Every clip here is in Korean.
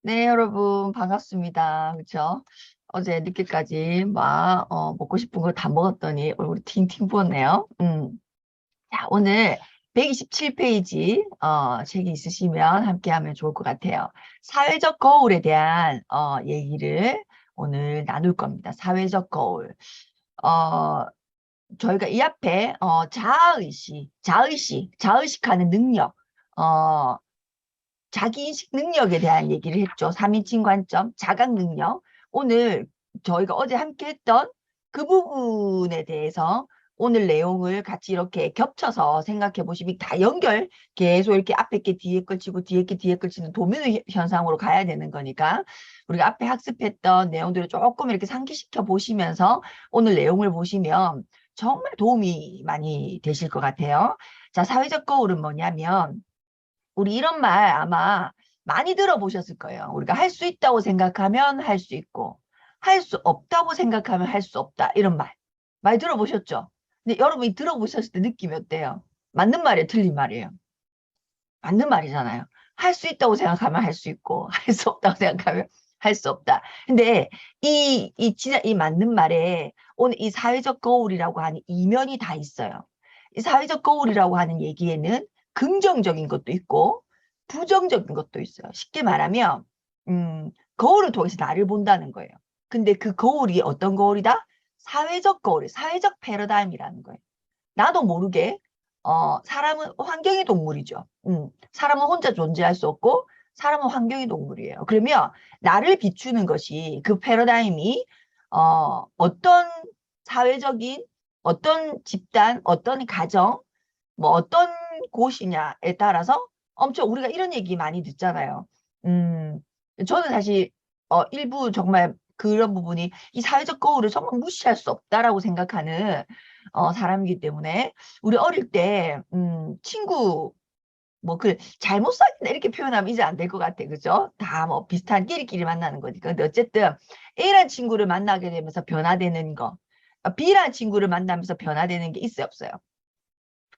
네, 여러분, 반갑습니다. 그쵸? 어제 늦게까지 막, 먹고 싶은 거 다 먹었더니 얼굴이 팅팅 부었네요. 자, 오늘 127페이지, 책이 있으시면 함께 하면 좋을 것 같아요. 사회적 거울에 대한, 얘기를 오늘 나눌 겁니다. 사회적 거울. 어, 저희가 이 앞에, 자의식하는 능력, 어, 자기인식 능력에 대한 얘기를 했죠. 3인칭 관점, 자각 능력. 오늘 저희가 어제 함께 했던 그 부분에 대해서 오늘 내용을 같이 이렇게 겹쳐서 생각해 보시면 다 연결, 계속 이렇게 앞에 게 뒤에 걸치고 뒤에 게 뒤에 걸치는 도미노 현상으로 가야 되는 거니까 우리가 앞에 학습했던 내용들을 조금 이렇게 상기시켜 보시면서 오늘 내용을 보시면 정말 도움이 많이 되실 것 같아요. 자, 사회적 거울은 뭐냐면 우리 이런 말 아마 많이 들어보셨을 거예요. 우리가 할 수 있다고 생각하면 할 수 있고, 할 수 없다고 생각하면 할 수 없다. 이런 말. 많이 들어보셨죠? 근데 여러분이 들어보셨을 때 느낌이 어때요? 맞는 말이에요? 틀린 말이에요? 맞는 말이잖아요. 할 수 있다고 생각하면 할 수 있고, 할 수 없다고 생각하면 할 수 없다. 근데 진짜 이 맞는 말에 오늘 이 사회적 거울이라고 하는 이면이 다 있어요. 이 사회적 거울이라고 하는 얘기에는 긍정적인 것도 있고, 부정적인 것도 있어요. 쉽게 말하면, 거울을 통해서 나를 본다는 거예요. 근데 그 거울이 어떤 거울이다? 사회적 거울, 사회적 패러다임이라는 거예요. 나도 모르게 사람은 환경의 동물이죠. 사람은 혼자 존재할 수 없고 사람은 환경의 동물이에요. 그러면 나를 비추는 것이 그 패러다임이 어떤 사회적인 어떤 집단, 어떤 가정, 뭐 어떤 곳이냐에 따라서 엄청 우리가 이런 얘기 많이 듣잖아요. 음, 저는 사실 일부 정말 그런 부분이 이 사회적 거울을 정말 무시할 수 없다라고 생각하는 사람이기 때문에 우리 어릴 때 친구 뭐 그 잘못 사귄다 이렇게 표현하면 이제 안 될 것 같아. 그죠? 다 뭐 비슷한 끼리끼리 만나는 거니까. 근데 어쨌든 A란 친구를 만나게 되면서 변화되는 거, B란 친구를 만나면서 변화되는 게 있어요, 없어요?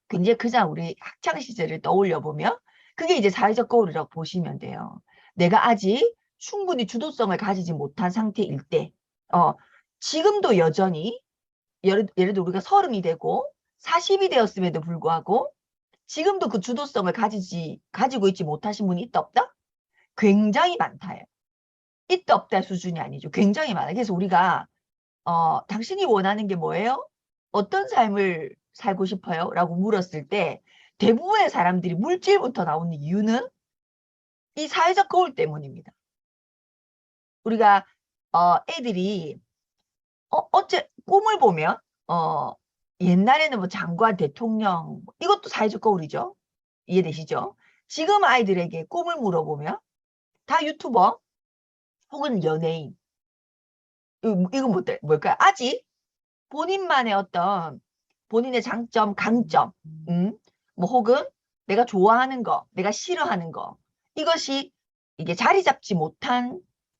굉장히 그냥 우리 학창 시절을 떠올려 보면 그게 이제 사회적 거울이라고 보시면 돼요. 내가 아직 충분히 주도성을 가지지 못한 상태일 때, 어, 지금도 여전히 예를 들어 우리가 30이 되고 40이 되었음에도 불구하고 지금도 그 주도성을 가지고 있지 못하신 분이 있다 없다? 굉장히 많다요. 있다 없다 수준이 아니죠. 굉장히 많아요. 그래서 우리가 당신이 원하는 게 뭐예요? 어떤 삶을 살고 싶어요? 라고 물었을 때 대부분의 사람들이 물질부터 나오는 이유는 이 사회적 거울 때문입니다. 우리가 애들이 어째 꿈을 보면 옛날에는 뭐 장관, 대통령 이것도 사회적 거울이죠. 이해되시죠? 지금 아이들에게 꿈을 물어보면 다 유튜버 혹은 연예인 이건 뭘까요? 아직 본인만의 어떤 본인의 장점, 강점, 뭐 혹은 내가 좋아하는 거, 내가 싫어하는 거 이것이 이게 자리 잡지 못한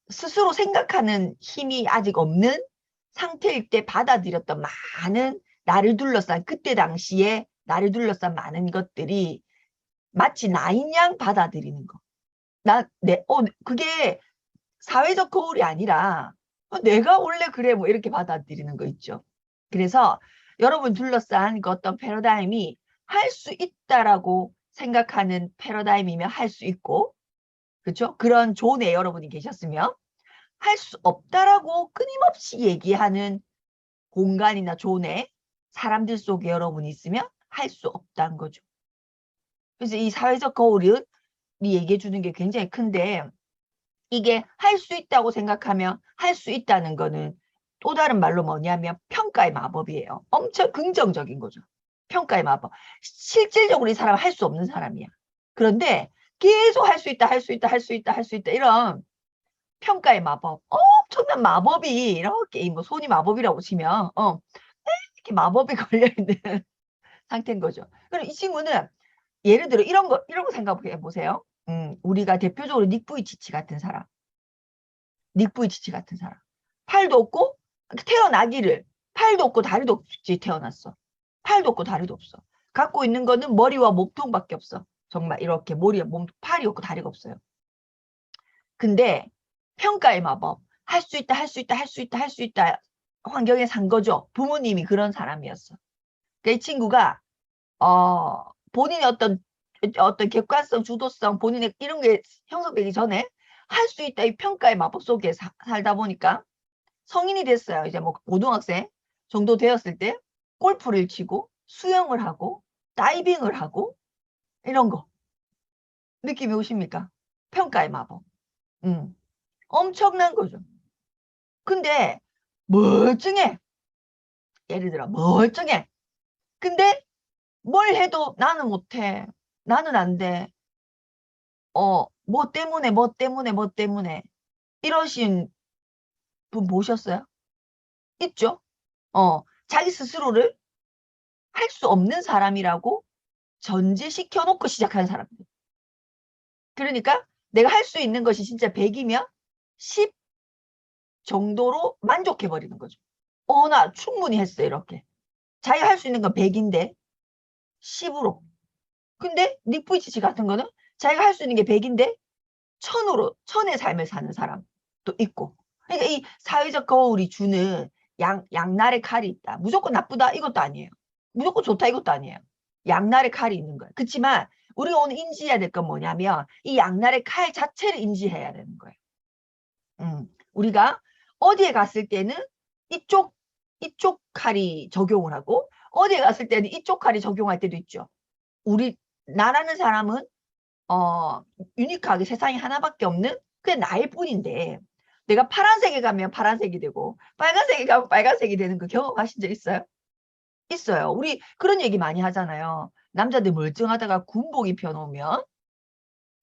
스스로 생각하는 힘이 아직 없는 상태일 때 받아들였던 많은 나를 둘러싼 그때 당시에 나를 둘러싼 많은 것들이 마치 나인 양 받아들이는 거. 그게 사회적 거울이 아니라 내가 원래 그래 뭐 이렇게 받아들이는 거 있죠. 그래서 여러분 둘러싼 그 어떤 패러다임이 할 수 있다라고 생각하는 패러다임이면 할 수 있고 그렇죠? 그런 존에 여러분이 계셨으면 할 수 없다라고 끊임없이 얘기하는 공간이나 존에 사람들 속에 여러분이 있으면 할 수 없다는 거죠. 그래서 이 사회적 거울이 얘기해 주는 게 굉장히 큰데 이게 할 수 있다고 생각하면 할 수 있다는 거는 또 다른 말로 뭐냐면 평가의 마법이에요. 엄청 긍정적인 거죠. 평가의 마법. 실질적으로 이 사람은 할 수 없는 사람이야. 그런데 계속 할 수 있다, 할 수 있다, 할 수 있다, 할 수 있다 이런 평가의 마법. 엄청난 마법이 이렇게 뭐 손이 마법이라고 치면 이렇게 마법이 걸려 있는 상태인 거죠. 그럼 이 친구는 예를 들어 이런 거 생각해 보세요. 우리가 대표적으로 닉 부이치치 같은 사람. 닉 부이치치 같은 사람. 팔도 없고 태어나기를 팔도 없고 다리도 없이 태어났어. 팔도 없고 다리도 없어. 갖고 있는 거는 머리와 몸통밖에 없어. 정말 이렇게 머리와 몸통, 팔이 없고 다리가 없어요. 근데 평가의 마법. 할 수 있다, 할 수 있다, 할 수 있다, 할 수 있다. 환경에 산 거죠. 부모님이 그런 사람이었어. 그 친구가 본인의 어떤 객관성, 주도성, 본인의 이런 게 형성되기 전에 할 수 있다 이 평가의 마법 속에 살다 보니까 성인이 됐어요. 이제 뭐 고등학생 정도 되었을 때 골프를 치고 수영을 하고 다이빙을 하고 이런 거 느낌이 오십니까? 평가의 마법. 엄청난 거죠. 근데 멀쩡해. 예를 들어 멀쩡해. 근데 뭘 해도 나는 못해. 나는 안 돼. 뭐 때문에, 뭐 때문에, 뭐 때문에. 이러신 분 보셨어요? 있죠? 자기 스스로를 할 수 없는 사람이라고 전제시켜 놓고 시작하는 사람들. 그러니까 내가 할 수 있는 것이 진짜 100이면 10 정도로 만족해버리는 거죠. 나 충분히 했어, 이렇게. 자기가 할 수 있는 건 100인데 10으로. 근데 닉 부이치치 같은 거는 자기가 할 수 있는 게 100인데 1000으로, 1000의 삶을 사는 사람도 있고. 그러니까 이 사회적 거울이 주는 양날의 칼이 있다. 무조건 나쁘다 이것도 아니에요. 무조건 좋다 이것도 아니에요. 양날의 칼이 있는 거예요. 그렇지만 우리가 오늘 인지해야 될 건 뭐냐면 이 양날의 칼 자체를 인지해야 되는 거예요. 우리가 어디에 갔을 때는 이쪽 칼이 적용을 하고 어디에 갔을 때는 이쪽 칼이 적용할 때도 있죠. 나라는 사람은 유니크하게 세상에 하나밖에 없는 그게 나일 뿐인데 내가 파란색에 가면 파란색이 되고 빨간색에 가면 빨간색이 되는 거 경험하신 적 있어요? 있어요. 우리 그런 얘기 많이 하잖아요. 남자들 멀쩡하다가 군복 입혀놓으면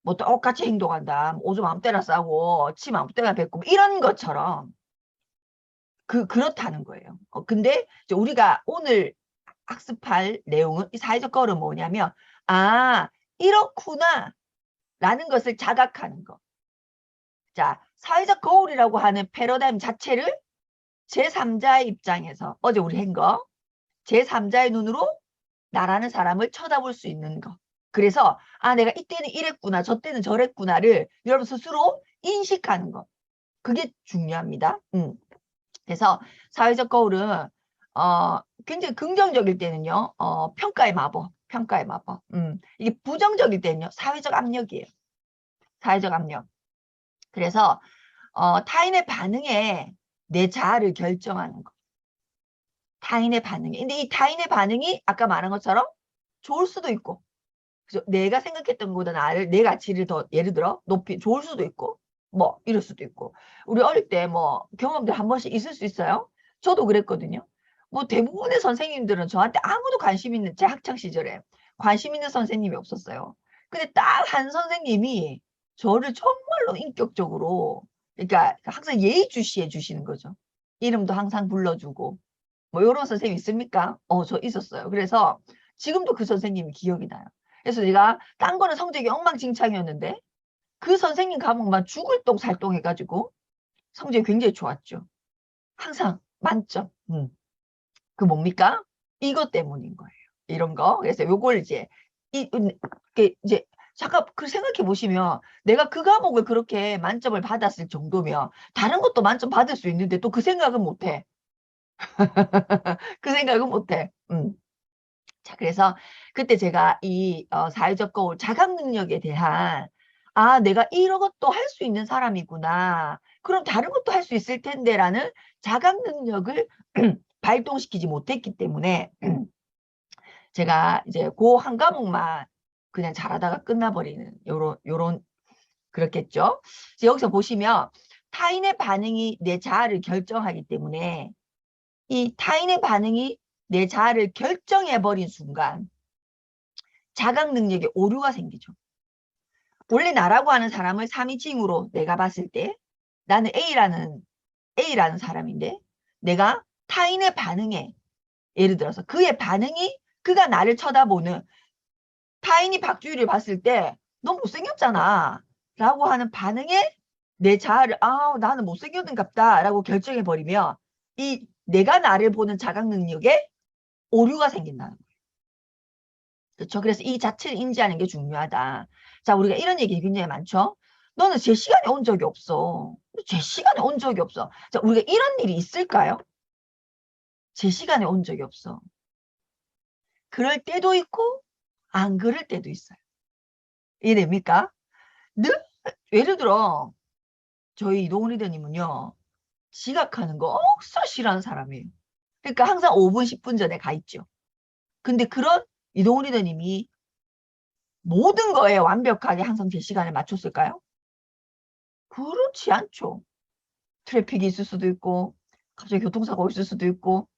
뭐 똑같이 행동한다. 오줌 아무 때나 싸고 침 아무 때나 뱉고 뭐 이런 것처럼 그렇다는 거예요. 근데 우리가 오늘 학습할 내용은 이 사회적 거울은 뭐냐면 이렇구나 라는 것을 자각하는 거. 자, 사회적 거울이라고 하는 패러다임 자체를 제3자의 입장에서 어제 우리 한 거 제3자의 눈으로 나라는 사람을 쳐다볼 수 있는 거. 그래서 내가 이때는 이랬구나 저때는 저랬구나를 여러분 스스로 인식하는 거. 그게 중요합니다. 그래서 사회적 거울은 굉장히 긍정적일 때는요. 평가의 마법. 평가의 마법. 이게 부정적일 때는요. 사회적 압력이에요. 사회적 압력. 그래서 타인의 반응에 내 자아를 결정하는 거. 타인의 반응에. 근데 이 타인의 반응이 아까 말한 것처럼 좋을 수도 있고 그죠? 내가 생각했던 것보다 나를 내 가치를 더 예를 들어 높이 좋을 수도 있고 뭐 이럴 수도 있고 우리 어릴 때 뭐 경험들 한 번씩 있을 수 있어요. 저도 그랬거든요. 뭐 대부분의 선생님들은 저한테 아무도 관심 있는 제 학창 시절에 관심 있는 선생님이 없었어요. 근데 딱 한 선생님이 저를 정말로 인격적으로 그러니까 항상 예의주시해 주시는 거죠. 이름도 항상 불러주고 뭐 이런 선생님 있습니까? 저 있었어요. 그래서 지금도 그 선생님이 기억이 나요. 그래서 내가 딴 거는 성적이 엉망진창이었는데 그 선생님 과목만 죽을 똥 살똥 해가지고 성적이 굉장히 좋았죠. 항상 만점. 그 뭡니까? 이것 때문인 거예요. 이런 거. 그래서 요걸 이제 잠깐 그 생각해 보시면 내가 그 과목을 그렇게 만점을 받았을 정도면 다른 것도 만점 받을 수 있는데 또 그 생각은 못해. 그 생각은 못해. 자, 그래서 그때 제가 이 사회적 거울 자각 능력에 대한 내가 이런 것도 할 수 있는 사람이구나. 그럼 다른 것도 할 수 있을 텐데라는 자각 능력을 발동시키지 못했기 때문에 제가 이제 그 한 과목만 그냥 잘하다가 끝나버리는 요런 그렇겠죠. 여기서 보시면 타인의 반응이 내 자아를 결정하기 때문에 이 타인의 반응이 내 자아를 결정해버린 순간 자각 능력에 오류가 생기죠. 원래 나라고 하는 사람을 3인칭으로 내가 봤을 때 나는 A라는 사람인데 내가 타인의 반응에 예를 들어서 그의 반응이 그가 나를 쳐다보는 타인이 박주희를 봤을 때 너 못생겼잖아 라고 하는 반응에 내 자아를 나는 못생겼는갑다 라고 결정해버리면 이 내가 나를 보는 자각 능력에 오류가 생긴다는 거예요. 그렇죠. 그래서 이 자체를 인지하는 게 중요하다. 자, 우리가 이런 얘기 굉장히 많죠. 너는 제 시간에 온 적이 없어. 제 시간에 온 적이 없어. 자, 우리가 이런 일이 있을까요? 제 시간에 온 적이 없어. 그럴 때도 있고 안 그럴 때도 있어요. 이해됩니까? 늘 예를 들어 저희 이동훈 리더님은요. 지각하는 거 억수 싫어하는 사람이에요. 그러니까 항상 5분 10분 전에 가 있죠. 근데 그런 이동훈 리더님이 모든 거에 완벽하게 항상 제 시간에 맞췄을까요? 그렇지 않죠. 트래픽이 있을 수도 있고 갑자기 교통사고가 있을 수도 있고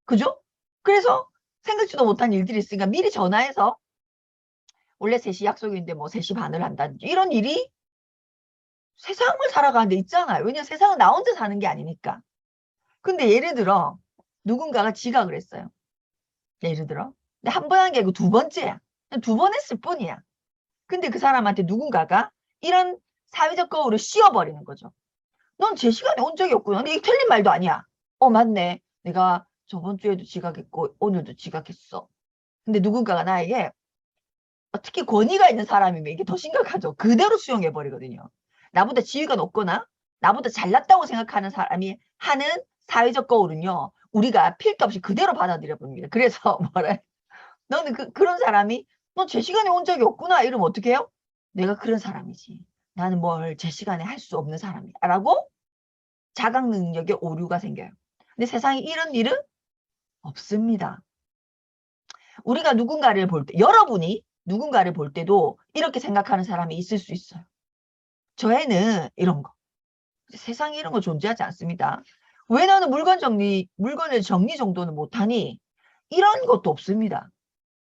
그죠? 그래서 생각지도 못한 일들이 있으니까 미리 전화해서 원래 3시 약속인데 뭐 3시 반을 한다든지 이런 일이 세상을 살아가는데 있잖아요. 왜냐면 세상은 나 혼자 사는 게 아니니까. 근데 예를 들어 누군가가 지각을 했어요. 예를 들어. 근데 한 번 한 게 아니고 2번째야. 2번 했을 뿐이야. 근데 그 사람한테 누군가가 이런 사회적 거울을 씌워버리는 거죠. 넌 제 시간에 온 적이 없구나. 근데 이게 틀린 말도 아니야. 맞네. 내가 저번 주에도 지각했고 오늘도 지각했어. 근데 누군가가 나에게 특히 권위가 있는 사람이면 이게 더 심각하죠. 그대로 수용해버리거든요. 나보다 지위가 높거나 나보다 잘났다고 생각하는 사람이 하는 사회적 거울은요. 우리가 필요 없이 그대로 받아들여 봅니다. 그래서 뭐라 너는 그런 사람이 너 제 시간에 온 적이 없구나 이러면 어떻게 해요? 내가 그런 사람이지. 나는 뭘 제 시간에 할 수 없는 사람이야. 라고 자각 능력에 오류가 생겨요. 근데 세상에 이런 일은 없습니다. 우리가 누군가를 볼 때, 여러분이 누군가를 볼 때도 이렇게 생각하는 사람이 있을 수 있어요. 저 애는 이런 거. 세상에 이런 거 존재하지 않습니다. 왜 너는 물건을 정리 정도는 못하니? 이런 것도 없습니다.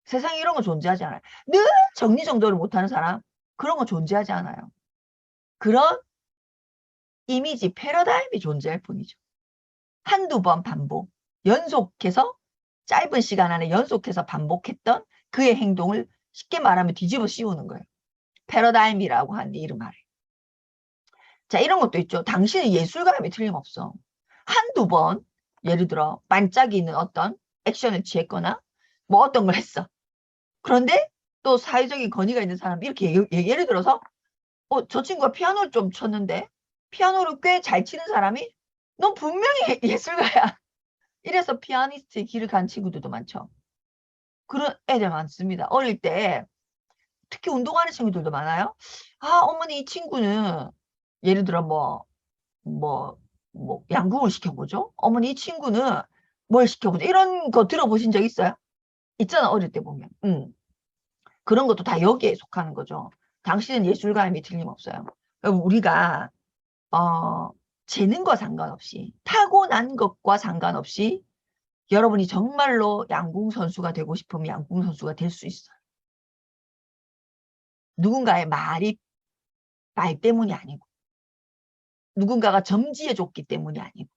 세상에 이런 거 존재하지 않아요. 늘 정리 정도를 못하는 사람, 그런 거 존재하지 않아요. 그런 이미지, 패러다임이 존재할 뿐이죠. 한두 번 반복, 연속해서 짧은 시간 안에 연속해서 반복했던 그의 행동을 쉽게 말하면 뒤집어 씌우는 거예요. 패러다임이라고 하는 이름 아래. 자, 이런 것도 있죠. 당신은 예술가임이 틀림없어. 한두 번, 예를 들어 반짝이는 어떤 액션을 취했거나 뭐 어떤 걸 했어. 그런데 또 사회적인 권위가 있는 사람이 이렇게 예를 들어서 저 친구가 피아노를 좀 쳤는데 피아노를 꽤 잘 치는 사람이 넌 분명히 예술가야. 이래서 피아니스트의 길을 간 친구들도 많죠. 그런 애들 많습니다. 어릴 때 특히 운동하는 친구들도 많아요. 어머니 이 친구는 예를 들어 뭐, 양궁을 시켜보죠. 어머니 이 친구는 뭘 시켜보죠. 이런 거 들어보신 적 있어요? 있잖아, 어릴 때 보면. 그런 것도 다 여기에 속하는 거죠. 당신은 예술가임이 틀림없어요. 우리가 재능과 상관없이 타고난 것과 상관없이 여러분이 정말로 양궁 선수가 되고 싶으면 양궁 선수가 될 수 있어요. 누군가의 말 때문이 아니고 누군가가 점지해 줬기 때문이 아니고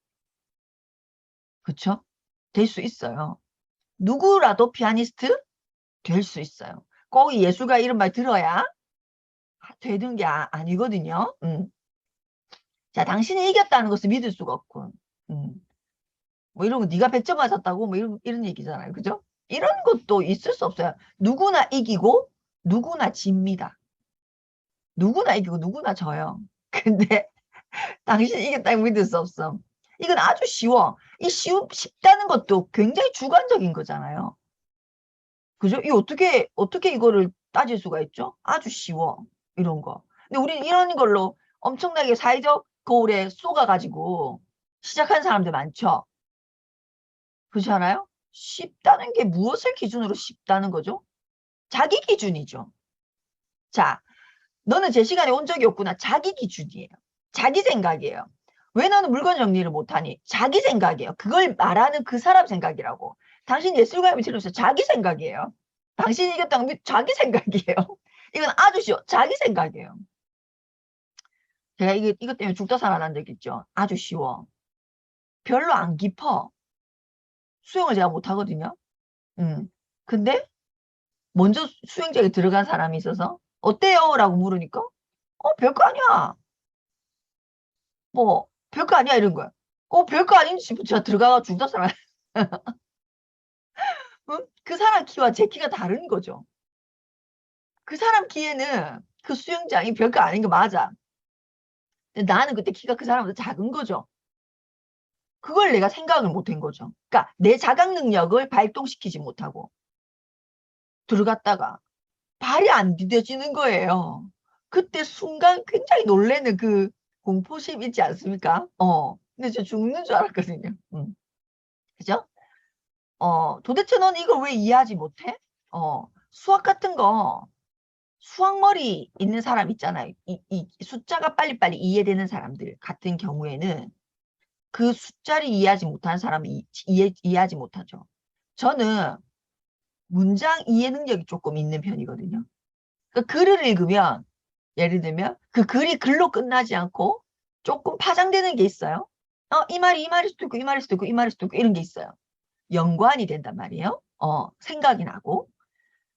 그렇죠? 될 수 있어요. 누구라도 피아니스트 될 수 있어요. 꼭 예술가 이런 말 들어야 되는 게 아니거든요. 자, 당신이 이겼다는 것을 믿을 수가 없고 뭐 이런 거 네가 100점 맞았다고 뭐 이런 얘기잖아요. 그죠? 이런 것도 있을 수 없어요. 누구나 이기고 누구나 집니다. 누구나 이기고 누구나 져요. 근데 당신이 이겼다고 믿을 수 없어. 이건 아주 쉬워. 쉽다는 것도 굉장히 주관적인 거잖아요. 그죠? 이 어떻게 이거를 따질 수가 있죠? 아주 쉬워. 이런 거. 근데 우리는 이런 걸로 엄청나게 사회적 거울에 쏘가가지고 시작한 사람들 많죠? 그렇지 않아요? 쉽다는 게 무엇을 기준으로 쉽다는 거죠? 자기 기준이죠. 자, 너는 제 시간에 온 적이 없구나. 자기 기준이에요. 자기 생각이에요. 왜 너는 물건 정리를 못하니? 자기 생각이에요. 그걸 말하는 그 사람 생각이라고. 당신 예술가임이 틀렸어요. 자기 생각이에요. 당신이 이겼다는 게 자기 생각이에요. 이건 아주 쉬워. 자기 생각이에요. 제가 이것 때문에 죽다 살아난 적 있죠. 아주 쉬워. 별로 안 깊어. 수영을 제가 못하거든요. 근데 먼저 수영장에 들어간 사람이 있어서 어때요? 라고 물으니까 별거 아니야. 뭐 별거 아니야 이런 거야. 별거 아닌지 제가 들어가가 죽다 살아. 그 사람 키와 제 키가 다른 거죠. 그 사람 키에는 그 수영장이 별거 아닌 거 맞아. 근데 나는 그때 키가 그 사람보다 작은 거죠. 그걸 내가 생각을 못한 거죠. 그러니까 내 자각 능력을 발동시키지 못하고 들어갔다가 발이 안 디뎌지는 거예요. 그때 순간 굉장히 놀라는 그 공포심 있지 않습니까? 근데 저 죽는 줄 알았거든요. 그죠? 도대체 넌 이걸 왜 이해하지 못해? 수학 같은 거, 수학머리 있는 사람 있잖아요. 이 숫자가 빨리빨리 이해되는 사람들 같은 경우에는 그 숫자를 이해하지 못하는 사람은 이해하지 못하죠. 저는 문장 이해 능력이 조금 있는 편이거든요. 그러니까 글을 읽으면 예를 들면 그 글이 글로 끝나지 않고 조금 파장되는 게 있어요. 이 말이 이 말일 수도 있고 이 말일 수도 있고 이 말일 수도 있고 이런 게 있어요. 연관이 된단 말이에요. 생각이 나고.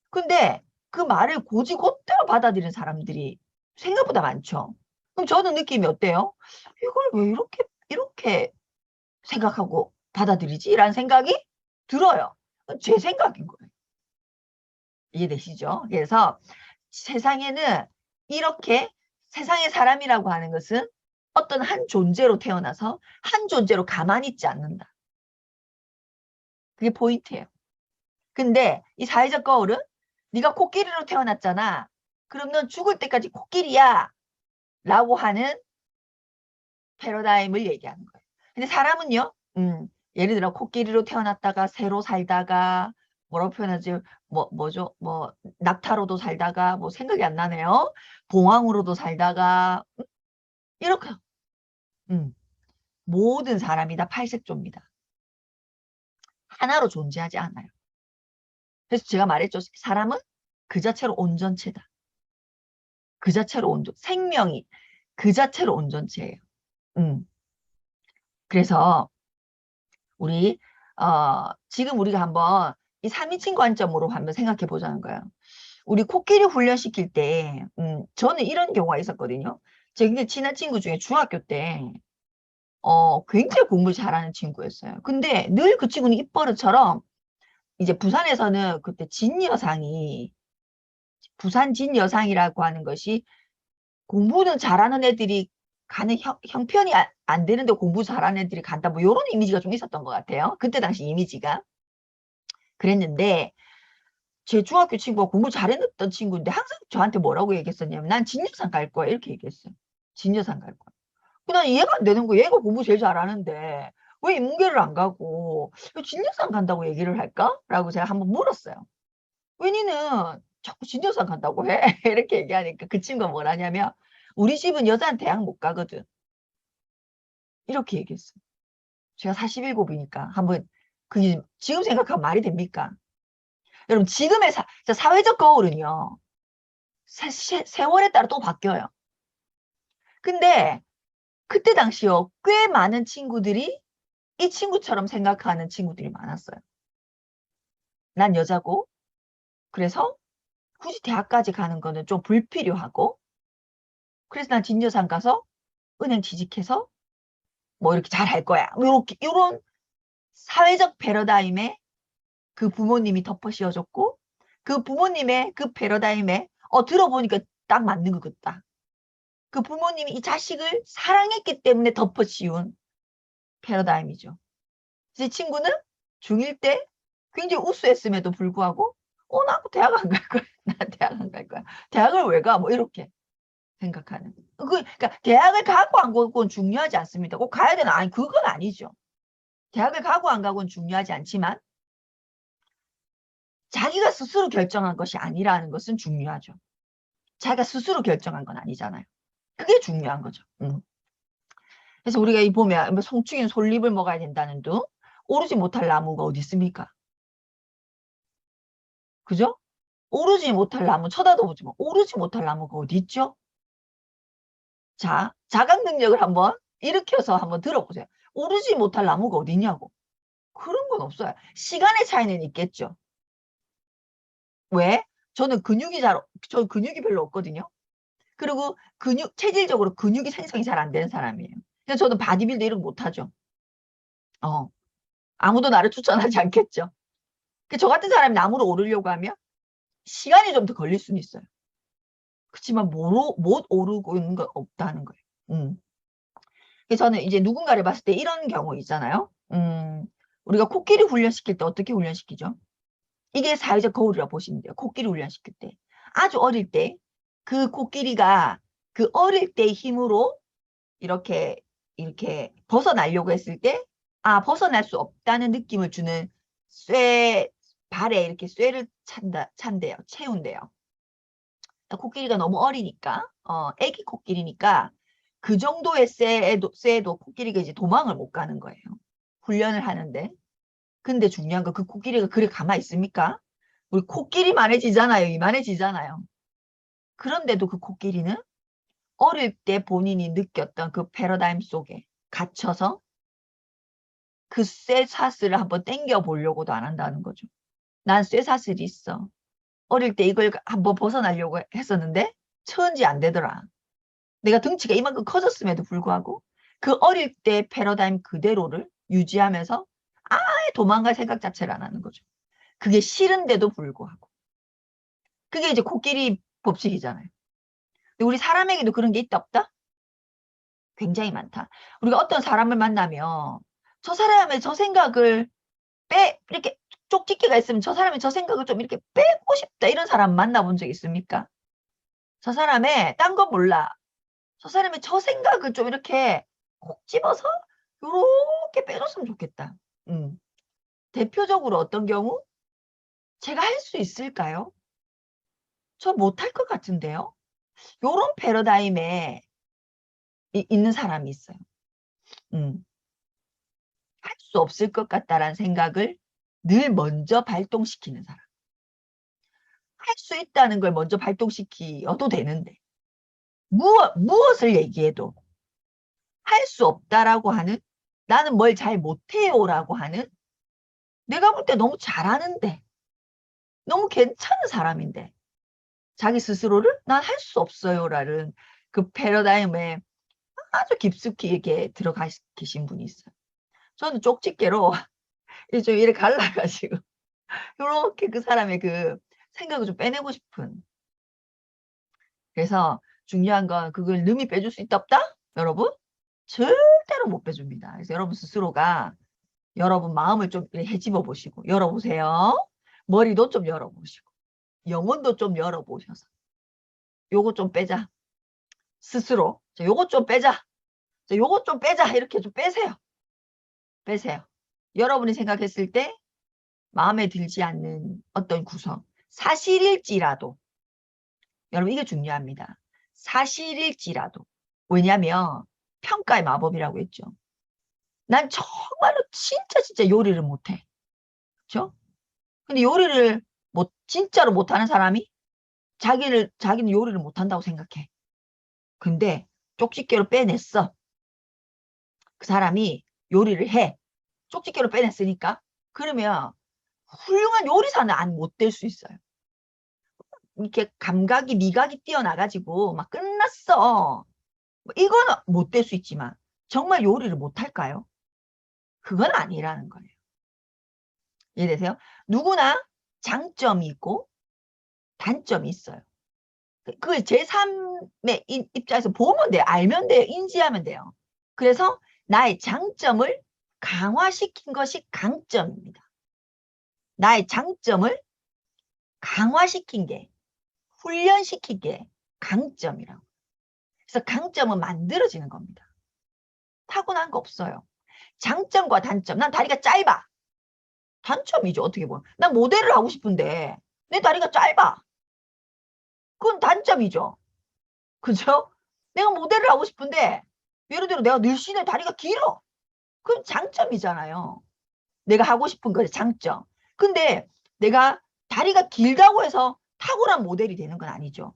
근데 그 말을 곧이곧대로 받아들이는 사람들이 생각보다 많죠. 그럼 저는 느낌이 어때요? 이걸 왜 이렇게 생각하고 받아들이지? 라는 생각이 들어요. 제 생각인 거예요. 이해되시죠? 그래서 세상에는 이렇게 세상의 사람이라고 하는 것은 어떤 한 존재로 태어나서 한 존재로 가만히 있지 않는다. 그게 포인트예요. 근데 이 사회적 거울은 네가 코끼리로 태어났잖아. 그럼 넌 죽을 때까지 코끼리야. 라고 하는 패러다임을 얘기하는 거예요. 근데 사람은요. 예를 들어 코끼리로 태어났다가 새로 살다가 뭐라고 표현하지? 뭐죠? 낙타로도 살다가 생각이 안 나네요. 봉황으로도 살다가 이렇게 모든 사람이 다 팔색조입니다. 하나로 존재하지 않아요. 그래서 제가 말했죠. 사람은 그 자체로 온전체다. 그 자체로 생명이 그 자체로 온전체예요. 그래서 우리 지금 우리가 한번 이 3인칭 관점으로 한번 생각해 보자는 거예요. 우리 코끼리 훈련시킬 때 저는 이런 경우가 있었거든요. 제 굉장히 친한 친구 중에 중학교 때 굉장히 공부 잘하는 친구였어요. 근데 늘 그 친구는 입버릇처럼 이제 부산에서는 그때 진여상이 부산 진여상이라고 하는 것이 공부는 잘하는 애들이 가는 형편이 안 되는데 공부 잘하는 애들이 간다. 뭐 이런 이미지가 좀 있었던 것 같아요. 그때 당시 이미지가. 그랬는데 제 중학교 친구가 공부 잘했던 친구인데 항상 저한테 뭐라고 얘기했었냐면 난 진여상 갈 거야. 이렇게 얘기했어요. 진여상 갈 거야. 난 이해가 안 되는 거야. 얘가 공부 제일 잘하는데 왜 인문계를 안 가고 진여상 간다고 얘기를 할까? 라고 제가 한번 물었어요. 왜 니는 자꾸 진여상 간다고 해? 이렇게 얘기하니까 그 친구가 뭐라냐면 우리 집은 여자는 대학 못 가거든. 이렇게 얘기했어요. 제가 47이니까 한번 그게 지금 생각하면 말이 됩니까? 여러분 지금의 사회적 거울은요. 세월에 따라 또 바뀌어요. 근데 그때 당시요. 꽤 많은 친구들이 이 친구처럼 생각하는 친구들이 많았어요. 난 여자고 그래서 굳이 대학까지 가는 거는 좀 불필요하고 그래서 난 진여상 가서 은행 취직해서 뭐 이렇게 잘 할 거야. 이렇게 이런 사회적 패러다임에 그 부모님이 덮어 씌워줬고 그 부모님의 그 패러다임에 들어보니까 딱 맞는 것 같다. 그 부모님이 이 자식을 사랑했기 때문에 덮어 씌운 패러다임이죠. 제 친구는 중1 때 굉장히 우수했음에도 불구하고 나 대학 안 갈 거야. 나 대학 안 갈 거야. 대학을 왜 가? 뭐 이렇게 생각하는. 그러니까 대학을 가고 안 가고는 중요하지 않습니다. 꼭 가야 되나? 아니 그건 아니죠. 대학을 가고 안 가고는 중요하지 않지만 자기가 스스로 결정한 것이 아니라는 것은 중요하죠. 자기가 스스로 결정한 건 아니잖아요. 그게 중요한 거죠. 그래서 우리가 이 보면 뭐 송충이는 솔잎을 먹어야 된다는 둥 오르지 못할 나무가 어디 있습니까? 그죠? 오르지 못할 나무 쳐다도 보지 마. 오르지 못할 나무가 어디 있죠? 자, 자각 능력을 한번 일으켜서 한번 들어보세요. 오르지 못할 나무가 어디 있냐고. 그런 건 없어요. 시간의 차이는 있겠죠. 왜? 저는 저 근육이 별로 없거든요. 그리고 체질적으로 근육이 생성이 잘 안 되는 사람이에요. 그래서 저는 바디빌더 이런 거 못하죠. 아무도 나를 추천하지 않겠죠. 저 같은 사람이 나무로 오르려고 하면 시간이 좀 더 걸릴 수는 있어요. 그렇지만 못 오르고 있는 건 없다는 거예요. 그래서 저는 이제 누군가를 봤을 때 이런 경우 있잖아요. 우리가 코끼리 훈련시킬 때 어떻게 훈련시키죠? 이게 사회적 거울이라고 보시면 돼요. 코끼리 훈련시킬 때. 아주 어릴 때 그 코끼리가 그 어릴 때의 힘으로 이렇게 벗어나려고 했을 때, 아, 벗어날 수 없다는 느낌을 주는 발에 이렇게 쇠를 찬대요. 채운대요. 코끼리가 너무 어리니까, 애기 코끼리니까 그 정도의 쇠도 코끼리가 이제 도망을 못 가는 거예요. 훈련을 하는데. 근데 중요한 건 그 코끼리가 그래 가만히 있습니까? 우리 코끼리만해지잖아요. 이만해지잖아요. 그런데도 그 코끼리는 어릴 때 본인이 느꼈던 그 패러다임 속에 갇혀서 그 쇠사슬을 한번 당겨 보려고도 안 한다는 거죠. 난 쇠사슬이 있어. 어릴 때 이걸 한번 벗어나려고 했었는데 천지 안 되더라. 내가 덩치가 이만큼 커졌음에도 불구하고 그 어릴 때 패러다임 그대로를 유지하면서 아예 도망갈 생각 자체를 안 하는 거죠. 그게 싫은데도 불구하고. 그게 이제 코끼리 법칙이잖아요. 근데 우리 사람에게도 그런 게 있다 없다? 굉장히 많다. 우리가 어떤 사람을 만나면 저 사람의 저 생각을 이렇게 쪽집게가 있으면 저 사람이 저 생각을 좀 이렇게 빼고 싶다 이런 사람 만나본 적 있습니까? 저 사람의 딴 건 몰라. 저 사람의 저 생각을 좀 이렇게 콕 집어서 요렇게 빼줬으면 좋겠다. 대표적으로 어떤 경우? 제가 할 수 있을까요? 저 못할 것 같은데요? 요런 패러다임에 있는 사람이 있어요. 할 수 없을 것 같다라는 생각을 늘 먼저 발동시키는 사람. 할 수 있다는 걸 먼저 발동시켜도 되는데 무엇을 얘기해도 할 수 없다라고 하는, 나는 뭘 잘 못해요라고 하는, 내가 볼 때 너무 잘하는데 너무 괜찮은 사람인데 자기 스스로를 난 할 수 없어요라는 그 패러다임에 아주 깊숙이 이렇게 들어가 계신 분이 있어요. 저는 쪽집게로 좀 이렇게 갈라가지고 이렇게 그 사람의 그 생각을 좀 빼내고 싶은. 그래서 중요한 건 그걸 능히 빼줄 수 있다 없다? 여러분? 절대로 못 빼줍니다. 그래서 여러분 스스로가 여러분 마음을 좀 헤집어 보시고 열어보세요. 머리도 좀 열어보시고 영혼도 좀 열어보셔서 요거 좀 빼자. 스스로 요거 좀 빼자. 요거 좀 빼자. 이렇게 좀 빼세요. 빼세요. 여러분이 생각했을 때 마음에 들지 않는 어떤 구성, 사실일지라도, 여러분 이게 중요합니다. 사실일지라도. 왜냐하면 평가의 마법이라고 했죠. 난 정말로 진짜 요리를 못해. 그렇죠? 근데 요리를 진짜로 못하는 사람이 자기는 요리를 못한다고 생각해. 근데 쪽집게로 빼냈어. 그 사람이 요리를 해. 쪽집게로 빼냈으니까. 그러면 훌륭한 요리사는 못 될 수 있어요. 이렇게 미각이 뛰어나가지고 막 끝났어. 이거는 못 될 수 있지만 정말 요리를 못할까요? 그건 아니라는 거예요. 이해되세요? 누구나 장점이 있고 단점이 있어요. 그 제3의 입장에서 보면 돼요. 알면 돼요. 인지하면 돼요. 그래서 나의 장점을 강화시킨 것이 강점입니다. 나의 장점을 강화시킨 게, 훈련시킨 게 강점이라고. 그래서 강점은 만들어지는 겁니다. 타고난 거 없어요. 장점과 단점. 난 다리가 짧아. 단점이죠. 어떻게 보면. 난 모델을 하고 싶은데 내 다리가 짧아. 그건 단점이죠. 그죠? 내가 모델을 하고 싶은데 예를 들어 내가 늘씬해 다리가 길어. 그건 장점이잖아요. 내가 하고 싶은 거지 장점. 근데 내가 다리가 길다고 해서 탁월한 모델이 되는 건 아니죠.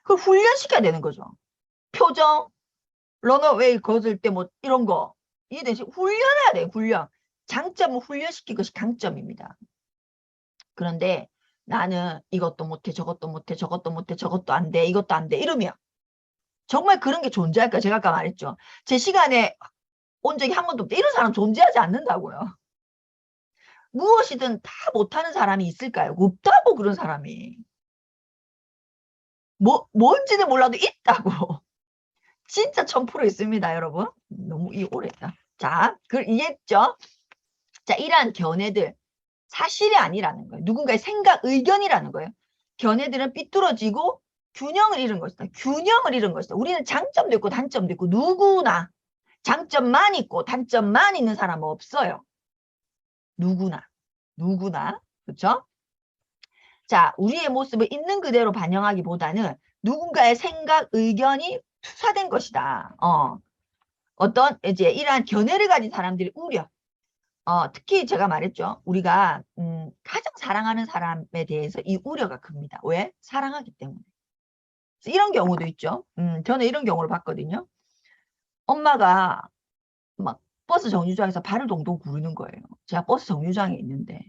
그걸 훈련시켜야 되는 거죠. 표정, 런어웨이 걷을 때 뭐 이런 거. 이해되시? 훈련해야 돼요. 훈련. 장점은 훈련시킨 것이 강점입니다. 그런데 나는 이것도 못해 저것도 못해 저것도 못해 저것도 안 돼 이것도 안 돼 이러면 정말 그런 게 존재할까? 제가 아까 말했죠. 제 시간에 온 적이 한 번도 없다. 이런 사람 존재하지 않는다고요. 무엇이든 다 못하는 사람이 있을까요? 없다고. 그런 사람이. 뭔지는 몰라도 있다고. 진짜 1000% 있습니다, 여러분. 너무 오래다. 자, 그걸 이해했죠? 자, 이러한 견해들 사실이 아니라는 거예요. 누군가의 생각, 의견이라는 거예요. 견해들은 삐뚤어지고 균형을 잃은 것이다. 균형을 잃은 것이다. 우리는 장점도 있고 단점도 있고 누구나 장점만 있고 단점만 있는 사람은 없어요. 누구나. 그렇죠? 자, 우리의 모습을 있는 그대로 반영하기보다는 누군가의 생각, 의견이 투사된 것이다. 어떤 이제 이러한 견해를 가진 사람들이 우려. 특히 제가 말했죠. 우리가 가장 사랑하는 사람에 대해서 이 우려가 큽니다. 왜? 사랑하기 때문에. 이런 경우도 있죠. 저는 이런 경우를 봤거든요. 엄마가 막 버스 정류장에서 발을 동동 구르는 거예요. 제가 버스 정류장에 있는데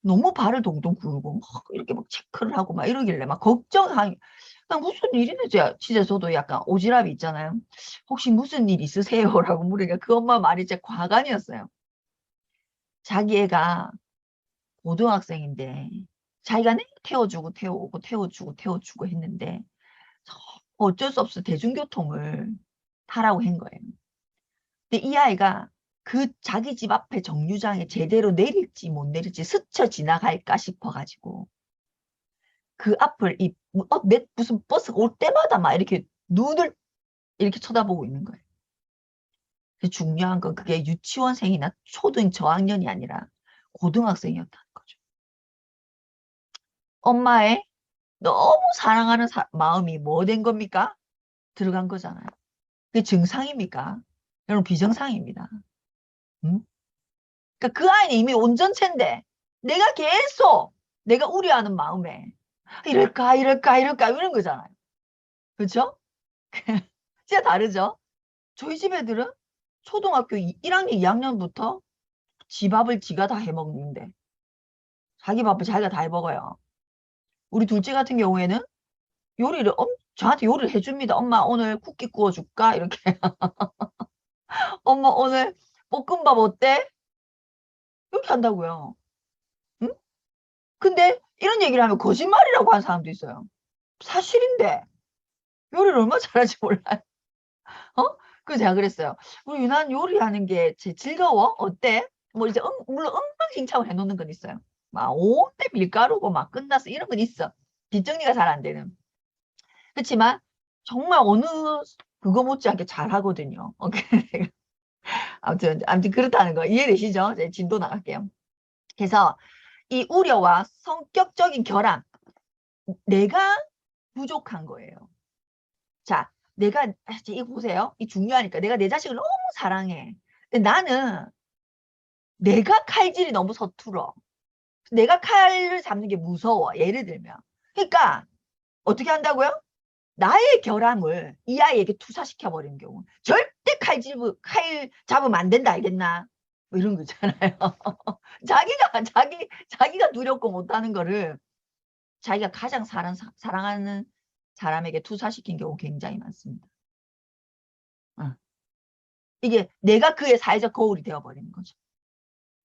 너무 발을 동동 구르고 막 이렇게 막 체크를 하고 막 이러길래 막 걱정하니 무슨 일이네. 진짜 저도 약간 오지랖이 있잖아요. 혹시 무슨 일 있으세요? 라고 물으니까 그 엄마 말이 진짜 과간이었어요. 자기 애가 고등학생인데 자기가 태워주고 했는데 어쩔 수 없어 대중교통을 타라고 한 거예요. 근데 이 아이가 그 자기 집 앞에 정류장에 제대로 내릴지 못 내릴지 스쳐 지나갈까 싶어가지고 그 앞을 무슨 버스가 올 때마다 막 이렇게 눈을 이렇게 쳐다보고 있는 거예요. 중요한 건 그게 유치원생이나 초등 저학년이 아니라 고등학생이었다는 거죠. 엄마의 너무 사랑하는 마음이 뭐 된 겁니까? 들어간 거잖아요. 그게 증상입니까? 여러분 비정상입니다. 응? 그러니까 그 아이는 이미 온전체인데 내가 계속 내가 우려하는 마음에 이럴까 이런 거잖아요. 그렇죠? 진짜 다르죠? 저희 집 애들은 초등학교 1학년 2학년부터 지 밥을 지가 다 해먹는데 자기 밥을 자기가 다 해먹어요. 우리 둘째 같은 경우에는 요리를 저한테 요리를 해줍니다. 엄마 오늘 쿠키 구워줄까? 이렇게. 엄마 오늘 볶음밥 어때? 이렇게 한다고요. 응? 근데 이런 얘기를 하면 거짓말이라고 하는 사람도 있어요. 사실인데 요리를 얼마나 잘하는지 몰라요. 그래서 제가 그랬어요. 우리 유난 요리하는 게 즐거워? 어때? 뭐 이제 물론 엉망진창을 해놓는 건 있어요. 막 온데 밀가루고 막 끝났어 이런 건 있어. 뒷정리가 잘 안 되는. 그렇지만 정말 어느 그거 못지않게 잘하거든요. 아무튼 그렇다는 거 이해되시죠? 이제 진도 나갈게요. 그래서 이 우려와 성격적인 결함, 내가 부족한 거예요. 자, 이거 보세요. 이 중요하니까. 내가 내 자식을 너무 사랑해. 근데 나는 내가 칼질이 너무 서툴어. 내가 칼을 잡는 게 무서워. 예를 들면. 그러니까 어떻게 한다고요? 나의 결함을 이 아이에게 투사시켜버리는 경우. 절대 칼 잡으면 안 된다. 알겠나? 뭐 이런 거 있잖아요. 자기가 두렵고 못하는 거를 자기가 가장 사랑하는 사람에게 투사시킨 경우 굉장히 많습니다. 이게 내가 그의 사회적 거울이 되어버리는 거죠.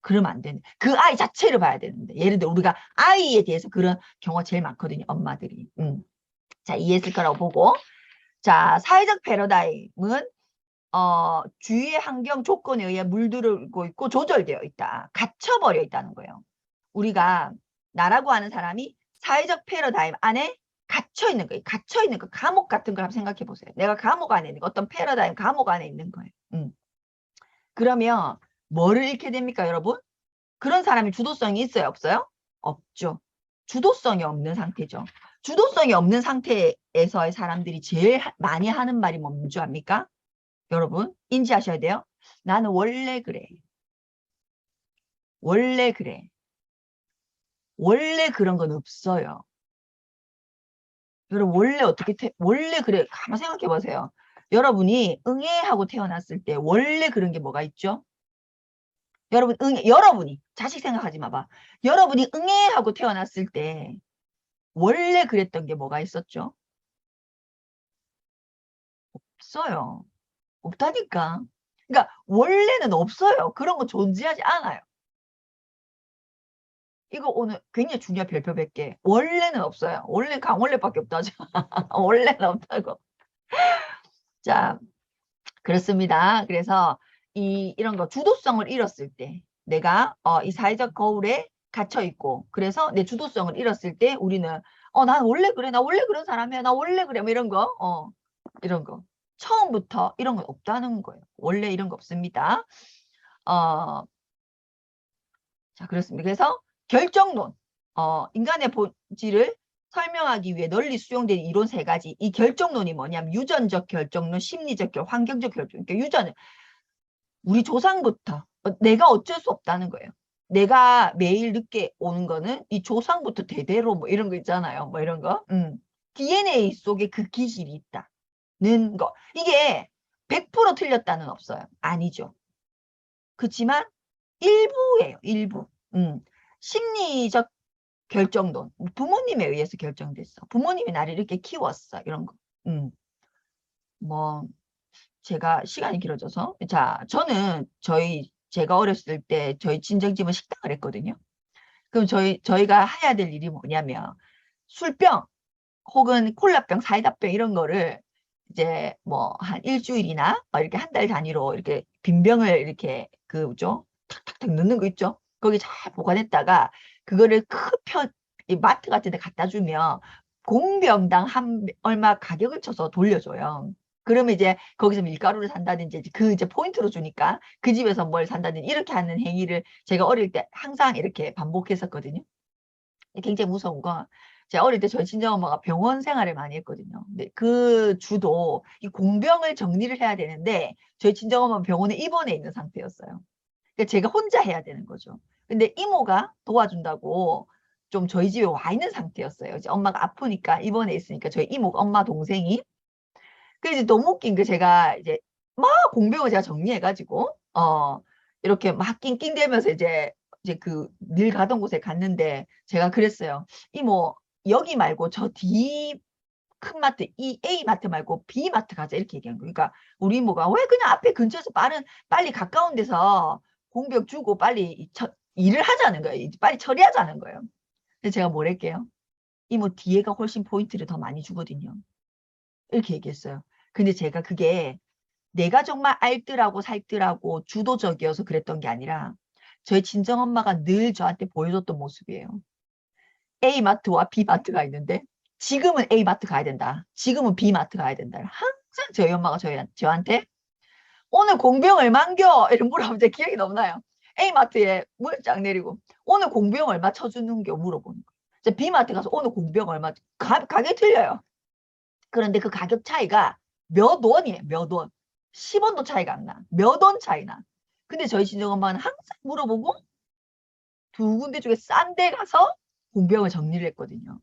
그러면 안 되는. 그 아이 자체를 봐야 되는데. 예를 들어 우리가 아이에 대해서 그런 경우가 제일 많거든요. 엄마들이. 자, 이해했을 거라고 보고. 자, 사회적 패러다임은 주위의 환경 조건에 의해 물들고 있고 조절되어 있다. 갇혀버려 있다는 거예요. 우리가 나라고 하는 사람이 사회적 패러다임 안에 갇혀 있는 거예요. 갇혀 있는 거. 감옥 같은 걸 한번 생각해 보세요. 내가 감옥 안에 있는 거. 어떤 패러다임 감옥 안에 있는 거예요. 그러면 뭐를 잃게 됩니까, 여러분? 그런 사람이 주도성이 있어요, 없어요? 없죠. 주도성이 없는 상태죠. 주도성이 없는 상태에서의 사람들이 제일 많이 하는 말이 뭔지 압니까? 여러분 인지하셔야 돼요. 나는 원래 그래. 원래 그래. 원래 그런 건 없어요. 여러분 원래 그래. 가만 생각해 보세요. 여러분이 응애하고 태어났을 때 원래 그런 게 뭐가 있죠? 여러분이 자식 생각하지 마봐. 여러분이 응애하고 태어났을 때 원래 그랬던 게 뭐가 있었죠? 없어요. 없다니까. 그러니까 원래는 없어요. 그런 거 존재하지 않아요. 이거 오늘 굉장히 중요한 별표 100개. 원래는 없어요. 원래 강원래밖에 없다죠. 원래는 없다고. 자, 그렇습니다. 그래서 이런 거 주도성을 잃었을 때 내가 이 사회적 거울에 갇혀 있고 그래서 내 주도성을 잃었을 때 우리는 난 원래 그래. 나 원래 그런 사람이야. 나 원래 그래. 뭐 이런 거. 이런 거. 처음부터 이런 건 없다는 거예요. 원래 이런 거 없습니다. 자, 그렇습니다. 그래서 결정론. 인간의 본질을 설명하기 위해 널리 수용된 이론 세 가지. 이 결정론이 뭐냐면 유전적 결정론, 심리적 결정, 환경적 결정. 그러니까 유전, 우리 조상부터 내가 어쩔 수 없다는 거예요. 내가 매일 늦게 오는 거는 이 조상부터 대대로 뭐 이런 거 있잖아요. 뭐 이런 거. DNA 속에 그 기질이 있다는 거. 이게 100% 틀렸다는 없어요. 아니죠. 그렇지만 일부예요. 일부. 심리적 결정론. 부모님에 의해서 결정됐어. 부모님이 나를 이렇게 키웠어. 이런 거. 뭐 제가 시간이 길어져서 자 저는 제가 어렸을 때 저희 친정집은 식당을 했거든요. 그럼 저희가 해야 될 일이 뭐냐면 술병 혹은 콜라병, 사이다병 이런 거를 이제 뭐 한 일주일이나 이렇게 한 달 단위로 이렇게 빈병을 이렇게 그죠 탁탁탁 넣는 거 있죠. 거기 잘 보관했다가 그거를 이 마트 같은 데 갖다 주면 공병당 얼마 가격을 쳐서 돌려줘요. 그러면 이제 거기서 밀가루를 산다든지 그 이제 포인트로 주니까 그 집에서 뭘 산다든지 이렇게 하는 행위를 제가 어릴 때 항상 이렇게 반복했었거든요. 굉장히 무서운 건 제가 어릴 때 저희 친정엄마가 병원 생활을 많이 했거든요. 근데 그 주도 이 공병을 정리를 해야 되는데 저희 친정엄마는 병원에 입원해 있는 상태였어요. 그러니까 제가 혼자 해야 되는 거죠. 근데 이모가 도와준다고 좀 저희 집에 와 있는 상태였어요. 이제 엄마가 아프니까 입원해 있으니까 저희 이모가 엄마 동생이 그래서 너무 웃긴 게 제가 이제 막 공병을 제가 정리해가지고 이렇게 막 낑낑대면서 이제 그 늘 가던 곳에 갔는데 제가 그랬어요. 이모 여기 말고 저 D 큰 마트 이 A 마트 말고 B 마트 가자 이렇게 얘기한 거예요. 그러니까 우리 이모가 왜 그냥 앞에 근처에서 빨리 가까운 데서 공병 주고 빨리 일을 하자는 거예요. 빨리 처리하자는 거예요. 그래서 제가 뭐랄게요. 이모 뒤에가 훨씬 포인트를 더 많이 주거든요. 이렇게 얘기했어요. 근데 제가 그게 내가 정말 알뜰하고 살뜰하고 주도적이어서 그랬던 게 아니라 저희 친정엄마가 늘 저한테 보여줬던 모습이에요. A마트와 B마트가 있는데 지금은 A마트 가야 된다. 지금은 B마트 가야 된다. 항상 저희 엄마가 저한테 오늘 공병 얼만겨? 이런 물어보면 제 기억이 너무 나요. A마트에 문을 쫙 내리고 오늘 공병 얼마 쳐주는겨? 물어보는 거예요. B마트 가서 오늘 공병 얼마? 가격이 틀려요. 그런데 그 가격 차이가 몇 원이에요. 몇 원. 10원도 차이가 안 나. 몇 원 차이 나. 근데 저희 친정엄마는 항상 물어보고 두 군데 중에 싼 데 가서 공병을 정리를 했거든요.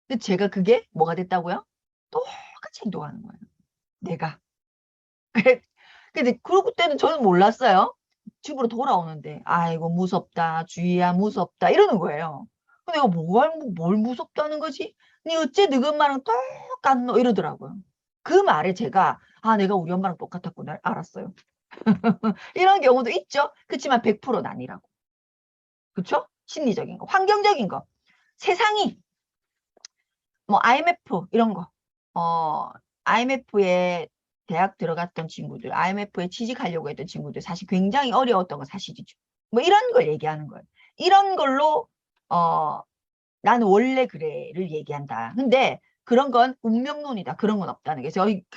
근데 제가 그게 뭐가 됐다고요? 똑같이 행동하는 거예요. 내가. 근데 그때는 저는 몰랐어요. 집으로 돌아오는데 아이고 무섭다. 주희야 무섭다. 이러는 거예요. 내가 뭘 무섭다는 거지? 니 어째 너희 엄마랑 똑같노? 이러더라고요. 그 말에 제가 내가 우리 엄마랑 똑같았구나 알았어요. 이런 경우도 있죠. 그렇지만 100%는 아니라고. 그렇죠? 심리적인 거, 환경적인 거. 세상이 뭐 IMF 이런 거. IMF에 대학 들어갔던 친구들, IMF에 취직하려고 했던 친구들 사실 굉장히 어려웠던 건 사실이죠. 뭐 이런 걸 얘기하는 거예요. 이런 걸로 나는 원래 그래를 얘기한다. 근데 그런 건 운명론이다. 그런 건 없다는 게.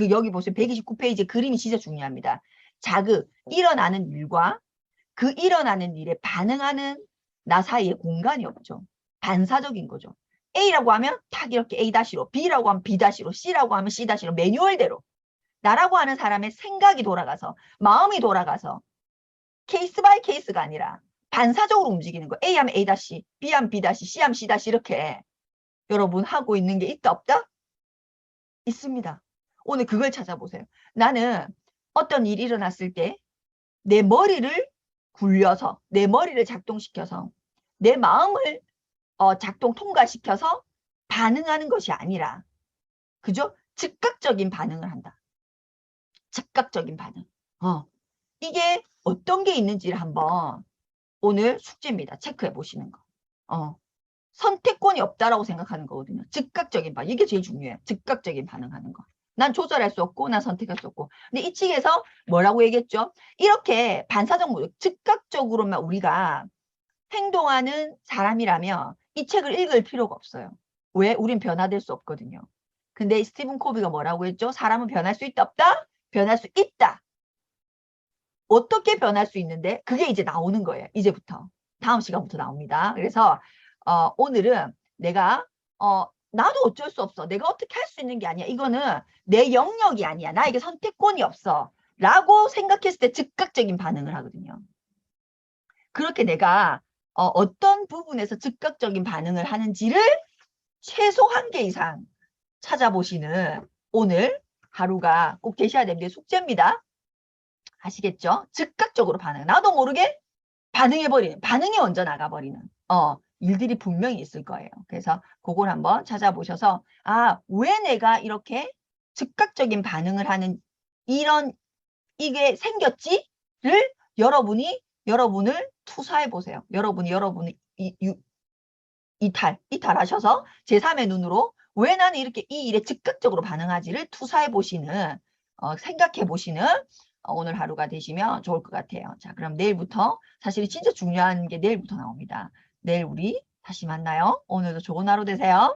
여기 보세요. 129페이지 그림이 진짜 중요합니다. 일어나는 일과 그 일어나는 일에 반응하는 나 사이에 공간이 없죠. 반사적인 거죠. A라고 하면 딱 이렇게 A-로, B라고 하면 B-로, C라고 하면 C-로 매뉴얼대로 나라고 하는 사람의 생각이 돌아가서 마음이 돌아가서 케이스 바이 케이스가 아니라 반사적으로 움직이는 거. A 하면 A-, B 하면 B-, C 하면 C- 이렇게 여러분 하고 있는 게 있다 없다? 있습니다. 오늘 그걸 찾아보세요. 나는 어떤 일이 일어났을 때 내 머리를 굴려서 내 머리를 작동시켜서 내 마음을 통과시켜서 반응하는 것이 아니라 그죠? 즉각적인 반응을 한다. 즉각적인 반응. 이게 어떤 게 있는지를 한번 오늘 숙제입니다. 체크해 보시는 거. 선택권이 없다라고 생각하는 거거든요. 즉각적인 반응. 이게 제일 중요해요. 즉각적인 반응하는 거. 난 조절할 수 없고 난 선택할 수 없고. 근데 이 책에서 뭐라고 얘기했죠? 이렇게 반사적 모드, 즉각적으로만 우리가 행동하는 사람이라면 이 책을 읽을 필요가 없어요. 왜? 우린 변화될 수 없거든요. 근데 스티븐 코비가 뭐라고 했죠? 사람은 변할 수 있다, 없다? 변할 수 있다. 어떻게 변할 수 있는데? 그게 이제 나오는 거예요. 이제부터. 다음 시간부터 나옵니다. 그래서 오늘은 내가 나도 어쩔 수 없어. 내가 어떻게 할 수 있는 게 아니야. 이거는 내 영역이 아니야. 나에게 선택권이 없어. 라고 생각했을 때 즉각적인 반응을 하거든요. 그렇게 내가 어떤 부분에서 즉각적인 반응을 하는지를 최소 한 개 이상 찾아보시는 오늘 하루가 꼭 되셔야 되는 게 숙제입니다. 아시겠죠? 즉각적으로 반응. 나도 모르게 반응해버리는, 반응이 먼저 나가버리는 일들이 분명히 있을 거예요. 그래서 그걸 한번 찾아보셔서 왜 내가 이렇게 즉각적인 반응을 하는 이게 생겼지를 여러분을 투사해 보세요. 여러분이 이탈하셔서 제3의 눈으로 왜 나는 이렇게 이 일에 즉각적으로 반응하지를 투사해 보시는, 생각해 보시는 오늘 하루가 되시면 좋을 것 같아요. 자, 그럼 내일부터, 사실 진짜 중요한 게 내일부터 나옵니다. 내일 우리 다시 만나요. 오늘도 좋은 하루 되세요.